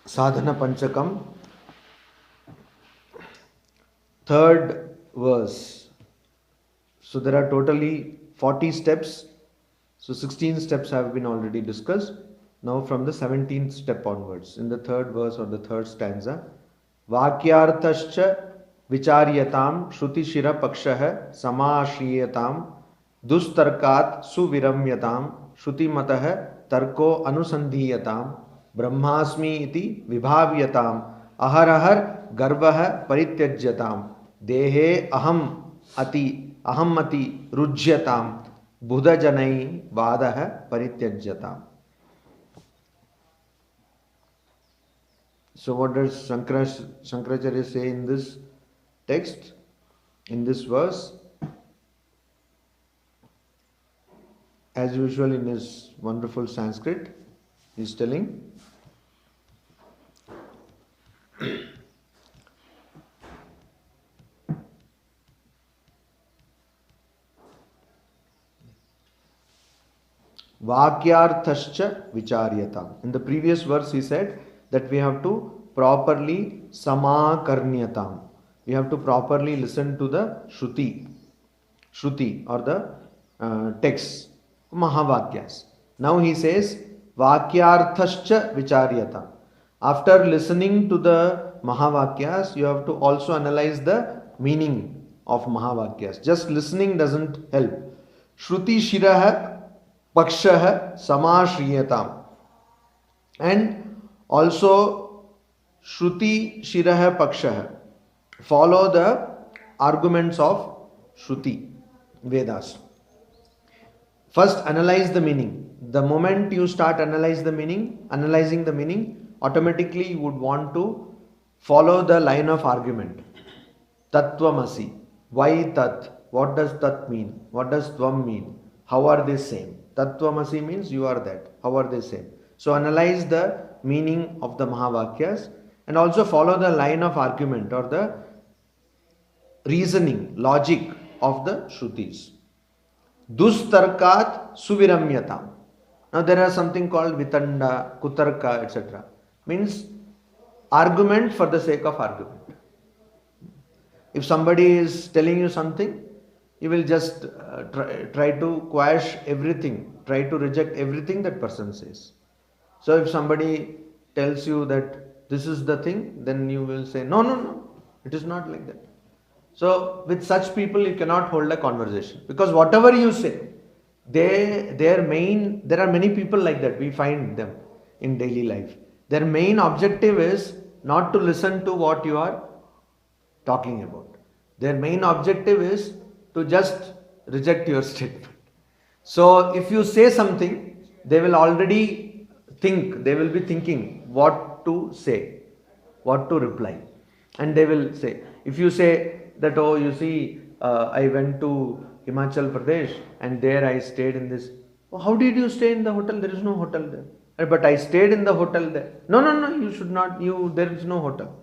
Sadhana Panchakam, third verse. So there are totally 40 steps. So 16 steps have been already discussed. Now from the 17th step onwards, in the third verse or the third stanza, Vakyarthascha vicharyatam shruti shira pakshah samashiyatam dustarkat suviramyatam shruti matah tarko anusandhiyatam brahmasmi iti vibhavyatam aharahar garvah parityajyatam dehe ahamati rujyatam buddhajanai vadah parityajyatam. So what does Shankaracharya say in this text, in this verse? As usual in his wonderful Sanskrit, he is telling, Vakyarthascha vicharyatam. In the previous verse he said that we have to properly samakarnyatam. We have to properly listen to the Shruti or the text, Mahavakyas. Now he says Vakyarthascha vicharyatam. After listening to the Mahavakyas, you have to also analyze the meaning of Mahavakyas. Just listening doesn't help. Shruti shirah pakshah samashriyatam. And also Shruti shirah pakshah. Follow the arguments of Shruti, Vedas. First analyze the meaning. The moment you start analyzing the meaning, automatically you would want to follow the line of argument. Tattvamasi. Why tat? What does tat mean? What does tvam mean? How are they same? Tattvamasi means you are that. How are they same? So analyze the meaning of the Mahavakyas and also follow the line of argument or the reasoning, logic of the Shrutis. Dustarkat suviramyatam. Now there are something called vitanda, kutarka, etc. Means argument for the sake of argument. If somebody is telling you something, you will just try to quash everything, try to reject everything that person says. So if somebody tells you that this is the thing, then you will say, no, it is not like that. So with such people you cannot hold a conversation, because whatever you say, there are many people like that. We find them in daily life. Their main objective is not to listen to what you are talking about. Their main objective is to just reject your statement. So if you say something, they will already they will be thinking what to say, what to reply. And they will say, if you say that, oh, you see, I went to Himachal Pradesh and there I stayed in this. Oh, how did you stay in the hotel? There is no hotel there. But I stayed in the hotel there. No, you should not, there is no hotel.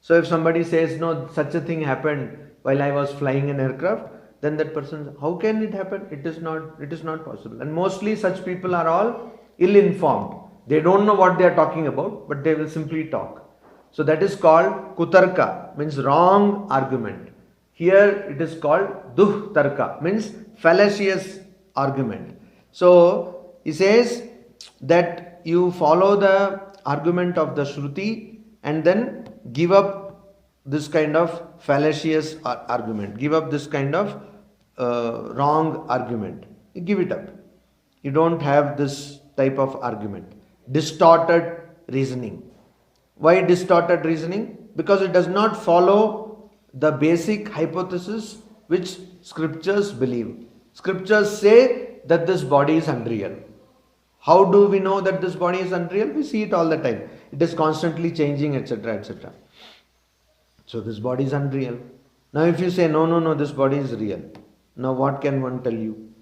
So if somebody says, no, such a thing happened while I was flying an aircraft, then that person says, how can it happen? It is not possible. And mostly such people are all ill-informed. They don't know what they are talking about, but they will simply talk. So that is called kutarka, means wrong argument. Here it is called duhtarka, means fallacious argument. So he says that you follow the argument of the Shruti and then give up this kind of fallacious argument. Give up this kind of wrong argument. You give it up. You don't have this type of argument. Distorted reasoning. Why distorted reasoning? Because it does not follow the basic hypothesis which scriptures believe. Scriptures say that this body is unreal. How do we know that this body is unreal? We see it all the time. It is constantly changing, etc., etc. So this body is unreal. Now if you say, no, this body is real. Now what can one tell you?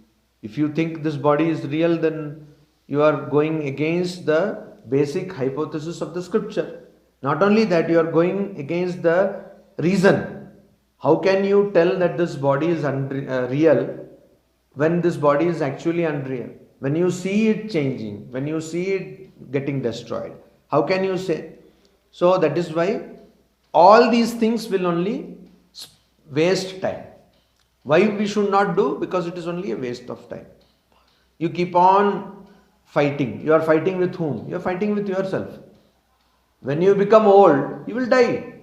If you think this body is real, then you are going against the basic hypothesis of the scripture. Not only that, you are going against the reason. How can you tell that this body is real when this body is actually unreal? When you see it changing, when you see it getting destroyed, how can you say? So that is why all these things will only waste time. Why we should not do? Because it is only a waste of time. You keep on fighting. You are fighting with whom? You are fighting with yourself. When you become old, you will die.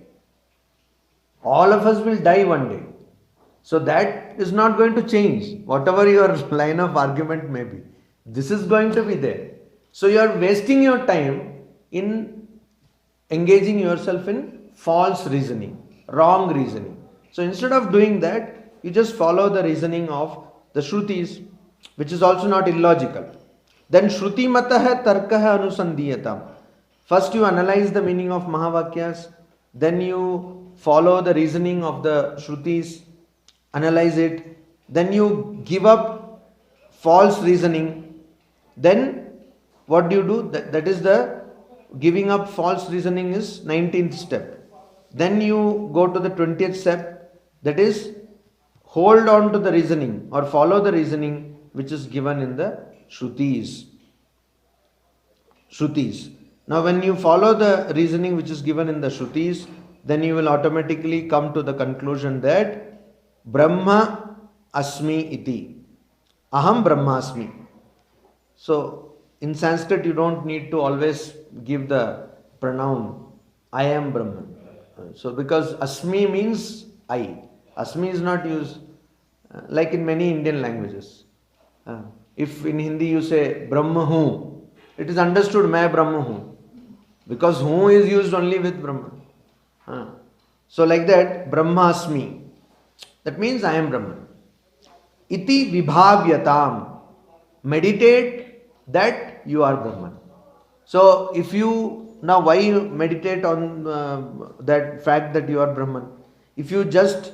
All of us will die one day. So that is not going to change. Whatever your line of argument may be, this is going to be there. So you are wasting your time in engaging yourself in false reasoning, wrong reasoning. So instead of doing that, you just follow the reasoning of the Shrutis, which is also not illogical. Then Shruti mataha tarkaha anusandiyatam. First you analyze the meaning of Mahavakyas, then you follow the reasoning of the Shrutis, analyze it, then you give up false reasoning. Then what do? That is the giving up false reasoning is 19th step. Then you go to the 20th step, that is hold on to the reasoning or follow the reasoning which is given in the Shrutis. Now when you follow the reasoning which is given in the Shrutis, then you will automatically come to the conclusion that Brahma Asmi iti. Aham Brahmasmi. So in Sanskrit you don't need to always give the pronoun I am Brahman. So because Asmi means I. Asmi is not used like in many Indian languages. If in Hindi you say Brahma hu, it is understood Main Brahma hu. Because hu is used only with Brahman. So like that, Brahmasmi. That means I am Brahman. Iti vibhavyatam. Meditate that you are Brahman. So if you, now why you meditate on that fact that you are Brahman? If you just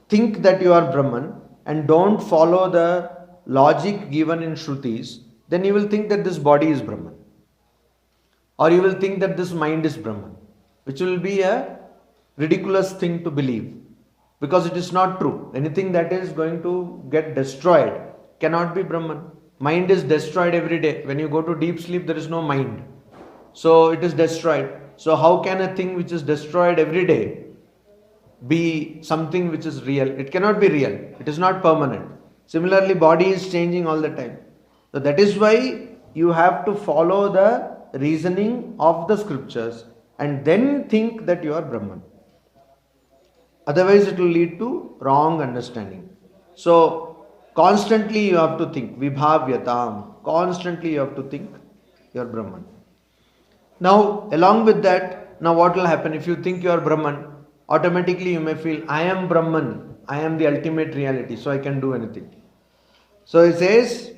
think that you are Brahman and don't follow the logic given in Shrutis, then you will think that this body is Brahman. Or you will think that this mind is Brahman, which will be a ridiculous thing to believe. Because it is not true. Anything that is going to get destroyed cannot be Brahman. Mind is destroyed every day. When you go to deep sleep, there is no mind. So it is destroyed. So how can a thing which is destroyed every day be something which is real? It cannot be real. It is not permanent. Similarly, body is changing all the time. So that is why you have to follow the reasoning of the scriptures and then think that you are Brahman. Otherwise, it will lead to wrong understanding. So, constantly you have to think, vibhavyatam. Constantly you have to think, you are Brahman. Now, along with that, now what will happen? If you think you are Brahman, automatically you may feel, I am Brahman. I am the ultimate reality, so I can do anything. So, it says,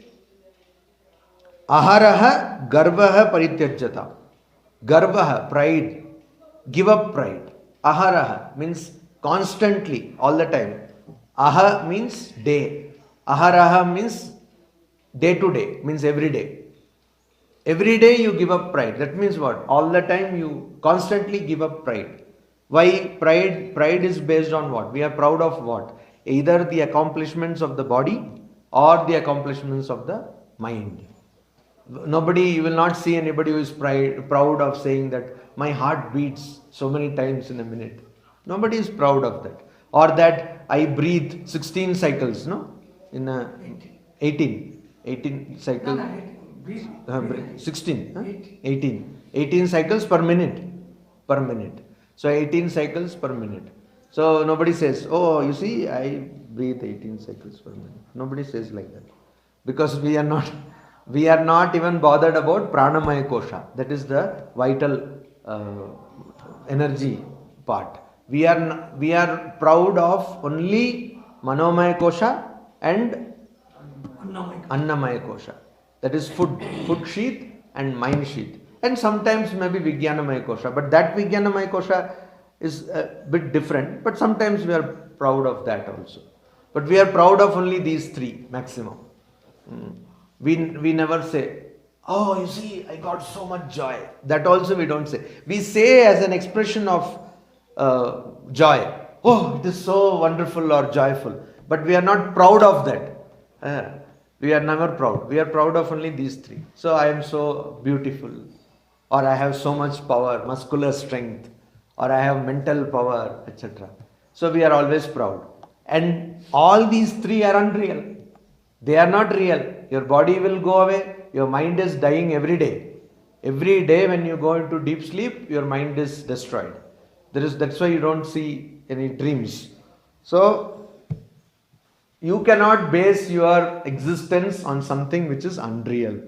aharaha garvaha parityajyata. Garvaha, pride. Give up pride. Aharaha means constantly, all the time. Aha means day. Aharaha means day to day, means every day. Every day you give up pride. That means what? All the time you constantly give up pride. Why pride? Pride is based on what? We are proud of what? Either the accomplishments of the body or the accomplishments of the mind. Nobody, you will not see anybody who is proud of saying that my heart beats so many times in a minute. Nobody is proud of that. Or that I breathe 16 cycles, no? In 18 cycles. 16. 18 cycles per minute. So 18 cycles per minute. So nobody says, oh, you see, I breathe 18 cycles per minute. Nobody says like that. Because we are not even bothered about pranamaya kosha. That is the vital energy part. We are proud of only manomaya kosha and annamaya kosha. That is food sheath and mind sheath. And sometimes maybe vijnanamaya kosha. But that vijnanamaya kosha is a bit different. But sometimes we are proud of that also. But we are proud of only these three maximum. We never say, oh, you see, I got so much joy. That also we don't say. We say as an expression of joy. Oh, it is so wonderful or joyful. But we are not proud of that. We are never proud. We are proud of only these three. So I am so beautiful. or I have so much power, muscular strength, or I have mental power, etc. So we are always proud. And all these three are unreal. They are not real. Your body will go away, your mind is dying every day. Every day when you go into deep sleep, your mind is destroyed. That's why you don't see any dreams. So you cannot base your existence on something which is unreal.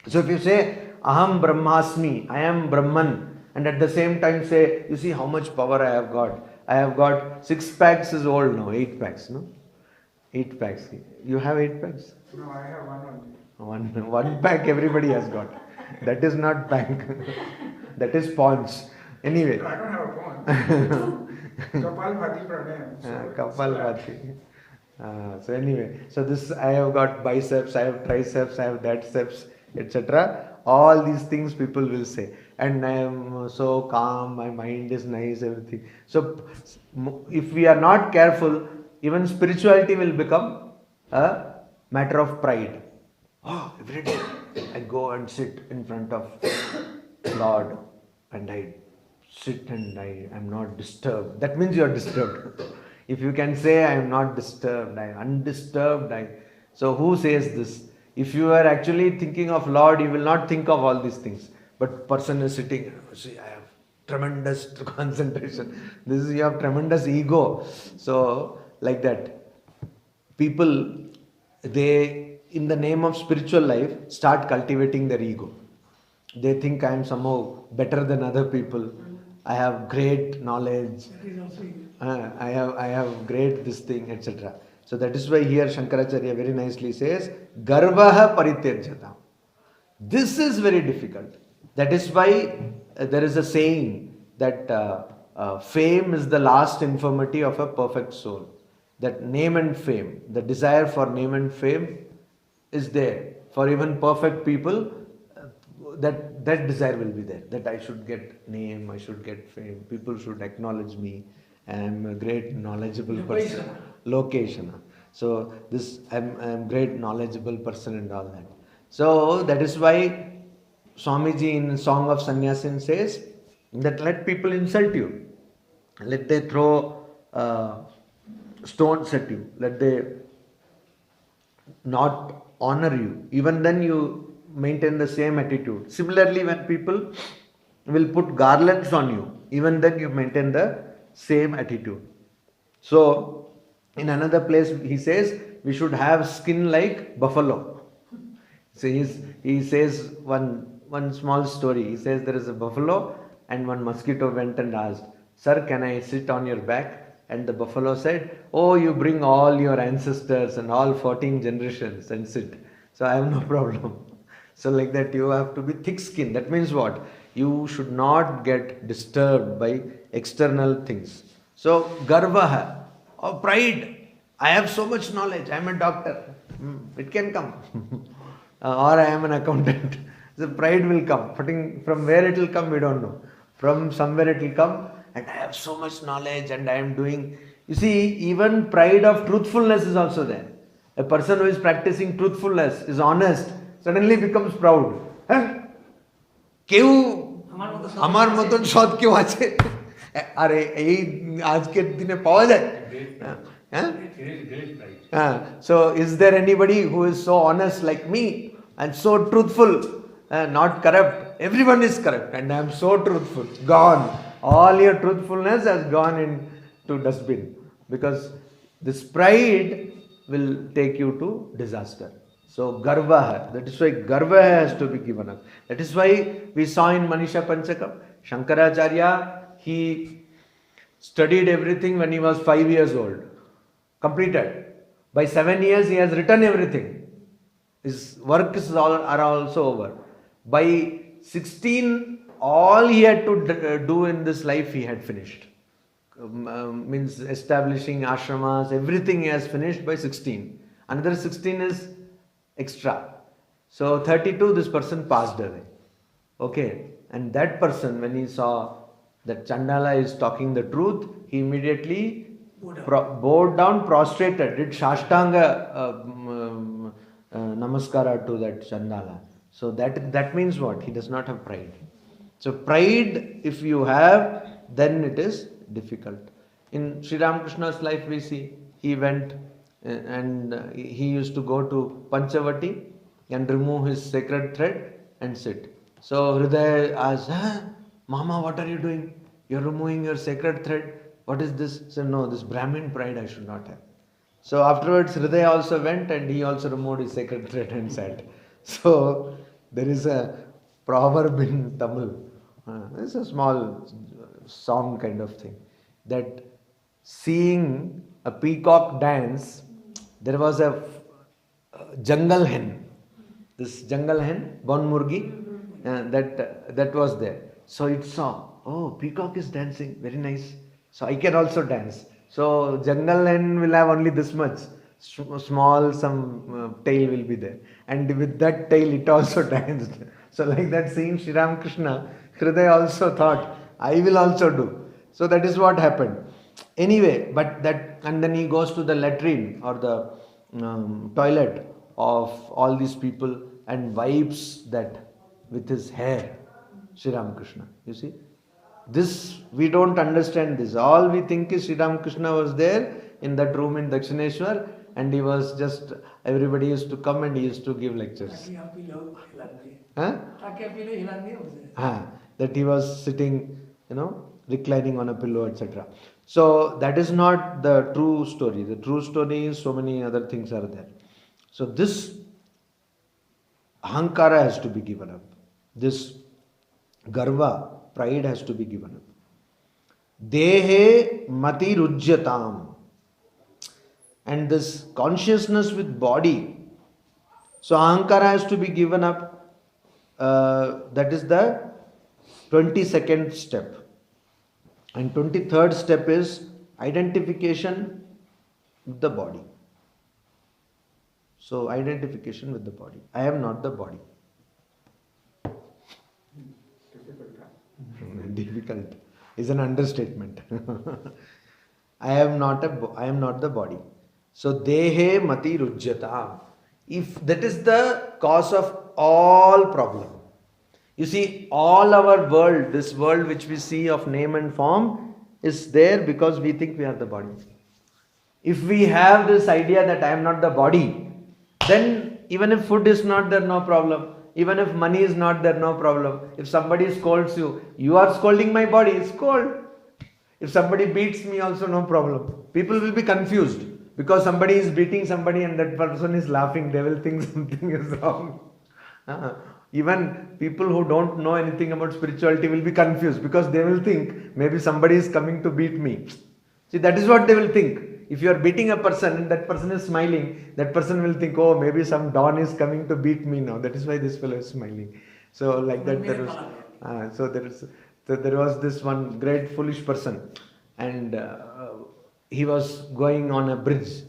So if you say, Aham Brahmasmi, I am Brahman, and at the same time say, you see how much power I have got. I have got 6 packs is old now, 8 packs, no? 8 packs. You have 8 packs? No, I have one only. One pack everybody has got. That is not pack. That is paunch. Anyway. No, I don't have a paunch. Kapalbhati pranayam. Kapalbhati. So anyway, so this I have got biceps, I have triceps, I have that steps, etc. All these things people will say. And I am so calm, my mind is nice, everything. So if we are not careful, even spirituality will become a matter of pride. Oh, every day I go and sit in front of Lord and I sit and I am not disturbed. That means you are disturbed. If you can say I am not disturbed, I am undisturbed. So who says this? If you are actually thinking of Lord, you will not think of all these things. But person is sitting, see, I have tremendous concentration. You have tremendous ego. So like that, people, they, in the name of spiritual life, start cultivating their ego. They think I am somehow better than other people. I have great knowledge. I have great this thing, etc. So that is why here Shankaracharya very nicely says, Garvaha Parityajata. This is very difficult. That is why there is a saying that fame is the last infirmity of a perfect soul. That name and fame, the desire for name and fame is there. For even perfect people, that desire will be there. That I should get name, I should get fame, people should acknowledge me. I am a great knowledgeable person. Location. So this I am great knowledgeable person and all that. So that is why Swamiji in Song of Sannyasin says that let people insult you. Let they throw stones at you. Let they not honor you. Even then you maintain the same attitude. Similarly, when people will put garlands on you, even then you maintain the same attitude. So, in another place he says, we should have skin like buffalo. So he says one small story. He says there is a buffalo and one mosquito went and asked, Sir, can I sit on your back? And the buffalo said, oh, you bring all your ancestors and all 14 generations and sit. So I have no problem. So like that you have to be thick skinned. That means what? You should not get disturbed by external things. So garvaha, or pride. I have so much knowledge. I am a doctor. It can come. Or I am an accountant. So pride will come. From where it will come, we don't know. From somewhere it will come. And I have so much knowledge and I am doing. You see, even pride of truthfulness is also there. A person who is practicing truthfulness, is honest, suddenly becomes proud. क्यों আমার মতন সৎ কেউ আছে আরে এই আজকের দিনে পাওয়া যায় So is there anybody who is so honest like me and so truthful, not corrupt? Everyone is corrupt and I am so truthful. Gone. All your truthfulness has gone into dustbin because this pride will take you to disaster. So garva, that is why garva has to be given up. That is why we saw in Manisha Panchakam, Shankaracharya, he studied everything when he was 5 years old. Completed. By 7 years he has written everything. His works are also over. By 16, all he had to do in this life he had finished. Means establishing ashramas, everything he has finished by 16. Another 16 is extra. So 32, this person passed away. Okay. And that person, when he saw that Chandala is talking the truth, he immediately bowed down, prostrated, did Shashtanga Namaskara to that Chandala. So that means what? He does not have pride. So pride, if you have, then it is difficult. In Sri Ramakrishna's life we see, he went and he used to go to Panchavati and remove his sacred thread and sit. So Hridaya asked, Mama, what are you doing? You're removing your sacred thread. What is this? He said, no, this Brahmin pride I should not have. So afterwards Hridaya also went and he also removed his sacred thread and sat. So there is a proverb in Tamil. It's a small song kind of thing, that seeing a peacock dance, there was a jungle hen. This jungle hen, Bon Murgi, that was there. So it saw, oh, peacock is dancing, very nice. So I can also dance. So jungle hen will have only this much, small some tail will be there. And with that tail it also danced. So like that, seeing Sri Ramakrishna, Hridaya also thought, I will also do. So that is what happened. Anyway, but that, and then he goes to the latrine or the toilet of all these people and wipes that with his hair, Sri Ramakrishna. You see, this we don't understand this. All we think is Sri Ramakrishna was there in that room in Dakshineshwar and he was just, everybody used to come and he used to give lectures. That he was sitting, reclining on a pillow, etc. So that is not the true story. The true story is so many other things are there. So this ahankara has to be given up. This garva, pride has to be given up. Dehe mati rujyatam. And this consciousness with body. So ahankara has to be given up. That is the 22nd step. And 23rd step is identification with the body. So identification with the body. I am not the body. Difficult is an understatement. I am not the body. So dehe mati rujyata. If that is the cause of all problem. You see, all our world, this world which we see of name and form, is there because we think we are the body. If we have this idea that I am not the body, then even if food is not there, no problem. Even if money is not there, no problem. If somebody scolds you, you are scolding my body, scold. If somebody beats me also, no problem. People will be confused because somebody is beating somebody and that person is laughing. They will think something is wrong. Even people who don't know anything about spirituality will be confused because they will think maybe somebody is coming to beat me. See, that is what they will think. If you are beating a person and that person is smiling, that person will think, oh, maybe some don is coming to beat me now. That is why this fellow is smiling. So like that there was, there was this one great foolish person and he was going on a bridge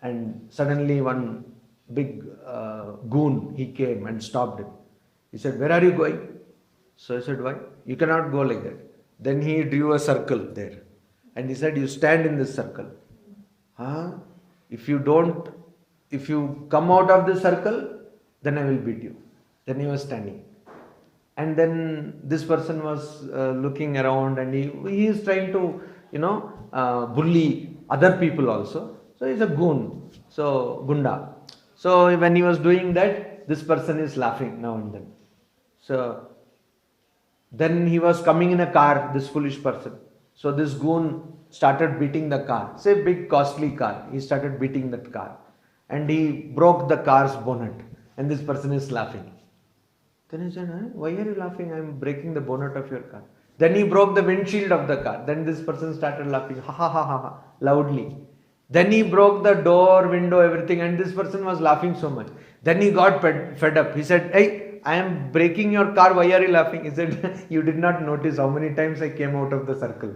and suddenly one big goon, he came and stopped him. He said, where are you going? So I said, why? You cannot go like that. Then he drew a circle there. And he said, you stand in this circle. If you come out of this circle, then I will beat you. Then he was standing. And then this person was looking around and he is trying to, bully other people also. So he's a goon. So, gunda. So when he was doing that, this person is laughing now and then. So then he was coming in a car, this foolish person. So this goon started beating the car. It's a big costly car. He started beating that car. And he broke the car's bonnet. And this person is laughing. Then he said, why are you laughing? I am breaking the bonnet of your car. Then he broke the windshield of the car. Then this person started laughing, ha ha ha ha, loudly. Then he broke the door, window, everything, and this person was laughing so much. Then he got fed up. He said, hey, I am breaking your car, why are you laughing? He said, you did not notice how many times I came out of the circle.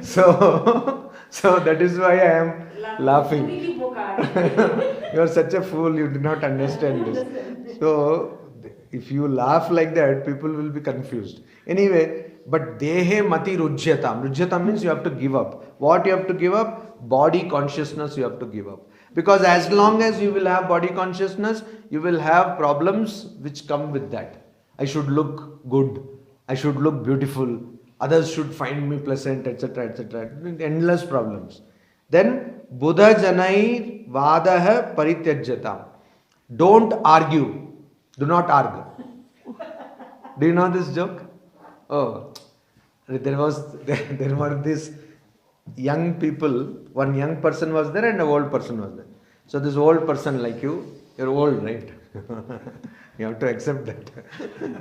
So that is why I am laughing. You are such a fool, you do not understand this. So if you laugh like that, people will be confused. Anyway, but dehe mati rujyatam. Rujyatam means you have to give up. What you have to give up? Body consciousness you have to give up. Because as long as you will have body consciousness, you will have problems which come with that. I should look good. I should look beautiful. Others should find me pleasant, etc., etc. Endless problems. Then Buddha Janai Vadaha Parityajyatam. Don't argue. Do not argue. Do you know this joke? Oh, there were these young people. One young person was there and an old person was there. So this old person, like you're old, right? You have to accept that.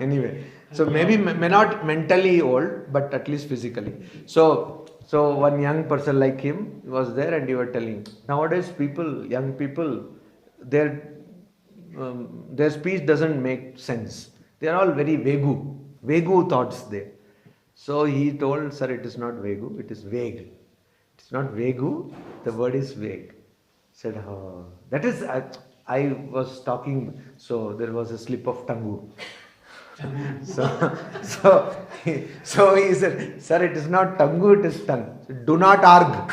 Anyway, so maybe may not mentally old, but at least physically. So one young person like him was there, and you were telling, nowadays young people, their speech doesn't make sense. They are all very vague thoughts there. So he told, sir, it is not vague, it is vague. It's not vague, the word is vague. Said, oh, that is, I was talking, so there was a slip of tongue. So he said, sir, it is not tongue, it is tongue. So, do not argue.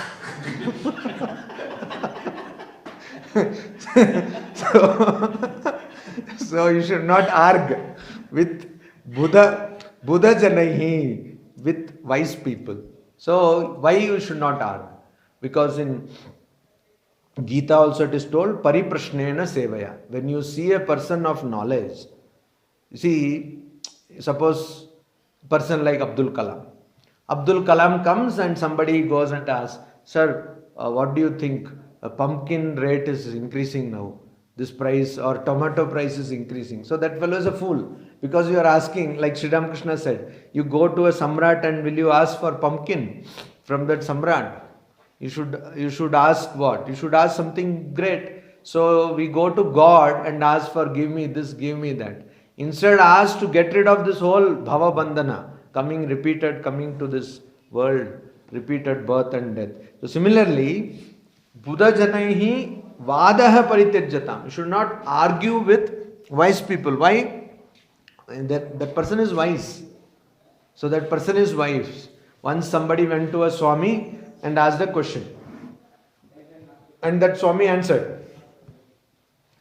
So you should not argue with Buddha Janaihi, with wise people. So why you should not argue? Because in Gita also it is told, Pariprashnena Sevaya. When you see a person of knowledge, you see, suppose person like Abdul Kalam. Abdul Kalam comes and somebody goes and asks, sir, what do you think? A pumpkin rate is increasing now. This price or tomato price is increasing. So that fellow is a fool. Because you are asking, like Sri Ramakrishna said, you go to a samrat and will you ask for pumpkin from that samrat? You should ask what? You should ask something great. So we go to God and ask for give me this, give me that. Instead ask to get rid of this whole bhava bandhana, coming to this world, repeated birth and death. So similarly, Buddha Janaihi Vadaha Parityajyatam. You should not argue with wise people. Why? That person is wise. So that person is wise. Once somebody went to a Swami and asked a question. And that Swami answered.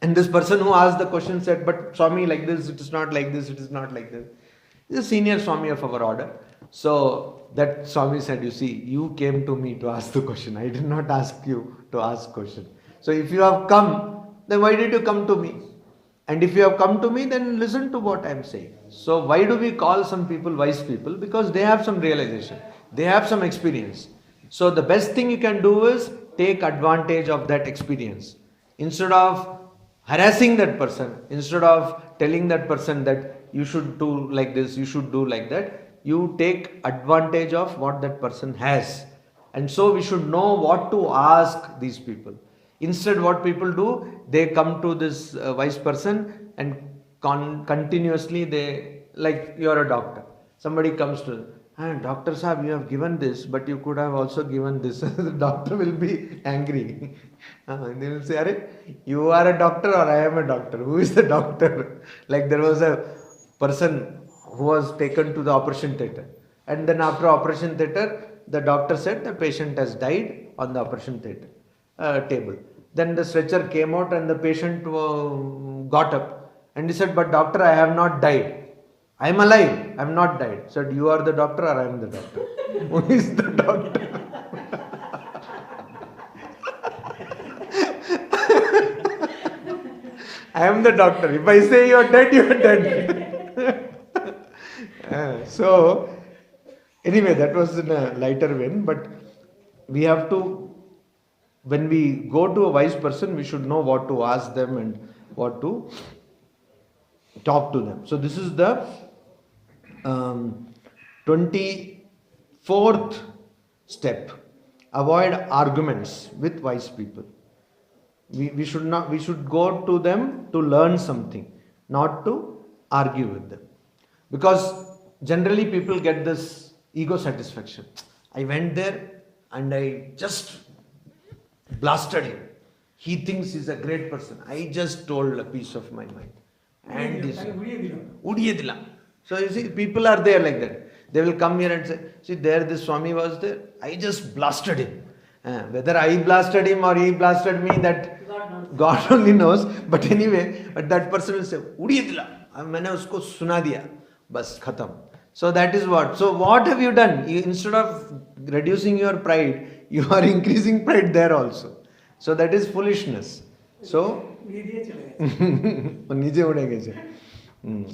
And this person who asked the question said, but Swami, like this, it is not like this, it is not like this. He is a senior Swami of our order. So that Swami said, you see, you came to me to ask the question. I did not ask you to ask question. So if you have come, then why did you come to me? And if you have come to me, then listen to what I am saying. So why do we call some people wise people? Because they have some realization. They have some experience. So the best thing you can do is take advantage of that experience. Instead of harassing that person, instead of telling that person that you should do like this, you should do like that, you take advantage of what that person has. And so we should know what to ask these people. Instead, what people do, they come to this wise person and continuously they, like you are a doctor. Somebody comes to, Doctor Sahab, you have given this, but you could have also given this. The doctor will be angry. And they will say, Are, you are a doctor or I am a doctor? Who is the doctor? Like there was a person who was taken to the operation theatre. And then after operation theatre, the doctor said the patient has died on the operation theatre table. Then the stretcher came out and the patient got up. And he said, but doctor, I have not died. I am alive. I am not died. He said, you are the doctor or I am the doctor? Who is the doctor? I am the doctor. If I say you are dead, you are dead. So, anyway, that was in a lighter vein. But we have to, when we go to a wise person, we should know what to ask them and what to talk to them. So this is the 24th step. Avoid arguments with wise people. We should go to them to learn something, not to argue with them. Because generally people get this ego satisfaction. I went there and I just blasted him. He thinks he's a great person. I just told a piece of my mind. And this Udiyadila. So you see, people are there like that. They will come here and say, see, there this Swami was there, I just blasted him. Whether I blasted him or he blasted me, that God only knows. But anyway, but that person will say, उड़िए दिला, मैंने उसको सुना दिया, बस खत्म. So that is what. So what have you done? You, instead of reducing your pride, you are increasing pride there also. So that is foolishness. So नीचे उड़ेंगे जे.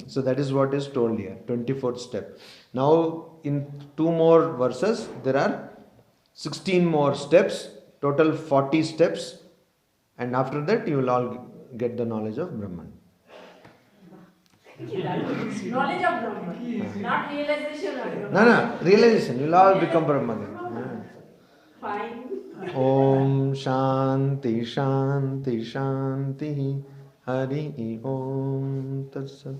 So that is what is told here, 24th step. Now in 2 more verses, there are 16 more steps, total 40 steps, and after that you will all get the knowledge of Brahman. Knowledge of Brahman, not realization of Brahman. No, realization, you will all become Brahman. Fine. Om Shanti Shanti Shanti Hari Om Tat Sat.